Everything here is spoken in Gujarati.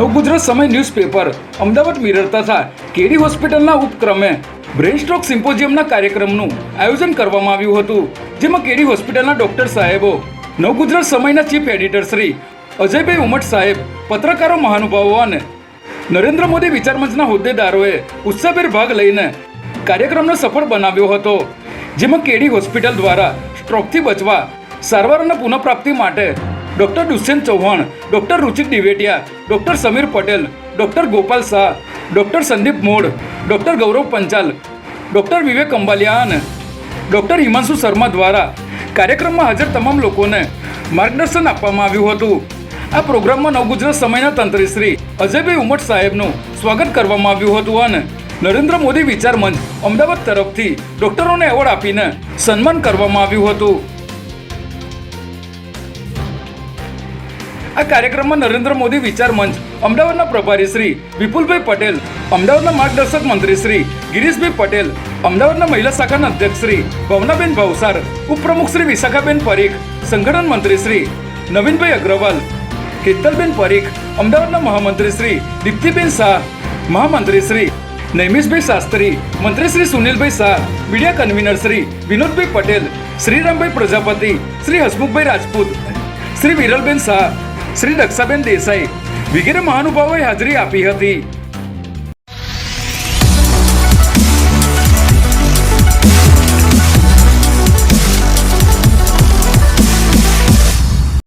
નવગુજરાત સમય ન્યૂઝપેપર, અમદાવાદ મિરર તથા કેડી હોસ્પિટલના ઉપક્રમે બ્રેઇન સ્ટ્રોક સિમ્પોઝિયમના કાર્યક્રમનું આયોજન કરવામાં આવ્યું હતું, જેમાં કેડી હોસ્પિટલના ડોક્ટર સાહેબો, નવગુજરાત સમયના ચીફ એડિટર શ્રી અજયભાઈ ઉમટ સાહેબ, પત્રકારો, મહાનુભાવો અને નરેન્દ્ર મોદી વિચારમંચના હોદ્દેદારોએ ઉત્સાહભેર ભાગ લઈને કાર્યક્રમને સફળ બનાવ્યો હતો, જેમાં કેડી હોસ્પિટલ દ્વારા સ્ટ્રોકથી બચવા, સારવાર અને પુનઃપ્રાપ્તિ માટે doctor Dushyant Chauhan, doctor Ruchik Divetia, doctor Sameer Patel, doctor Gopal Shah, doctor Sandeep Mod, doctor Gaurav Panchal, doctor Vivek Ambaliya અને ડૉક્ટર હિમાંશુ શર્મા દ્વારા કાર્યક્રમમાં હાજર તમામ લોકોને માર્ગદર્શન આપવામાં આવ્યું હતું. આ પ્રોગ્રામમાં નવગુજરાત સમયના તંત્રી શ્રી અજયભાઈ ઉમટ સાહેબનું સ્વાગત કરવામાં આવ્યું હતું અને નરેન્દ્ર મોદી વિચાર મંચ અમદાવાદ તરફથી ડૉક્ટરોને એવોર્ડ આપીને સન્માન કરવામાં આવ્યું હતું. આ કાર્યક્રમમાં નરેન્દ્ર મોદી વિચાર મંચ અમદાવાદના પ્રભારી શ્રી વિપુલભાઈ પટેલ, અમદાવાદના માર્ગદર્શક મંત્રી શ્રી ગિરીશભાઈ પટેલ, અમદાવાદના મહિલા શાખાના અધ્યક્ષ શ્રી ભાવનાબેન ભાવસાર, ઉપપ્રમુખ શ્રી વિશાખાબેન પરીખ, સંગઠન મંત્રી શ્રી નવીનભાઈ અગ્રવાલ, હેતલબેન પરીખ, અમદાવાદના મહામંત્રી શ્રી દીપ્તિબેન શાહ, મહામંત્રી શ્રી નૈમિષભાઈ શાસ્ત્રી, મંત્રી શ્રી સુનિલભાઈ શાહ, મીડિયા કન્વીનર શ્રી વિનોદભાઈ પટેલ, શ્રીરામભાઈ પ્રજાપતિ, શ્રી હસમુખભાઈ રાજપૂત, શ્રી વિરલબેન શાહ, શ્રી દક્ષાબેન દેસાઈ વગેરે મહાનુભાવોએ હાજરી આપી હતી.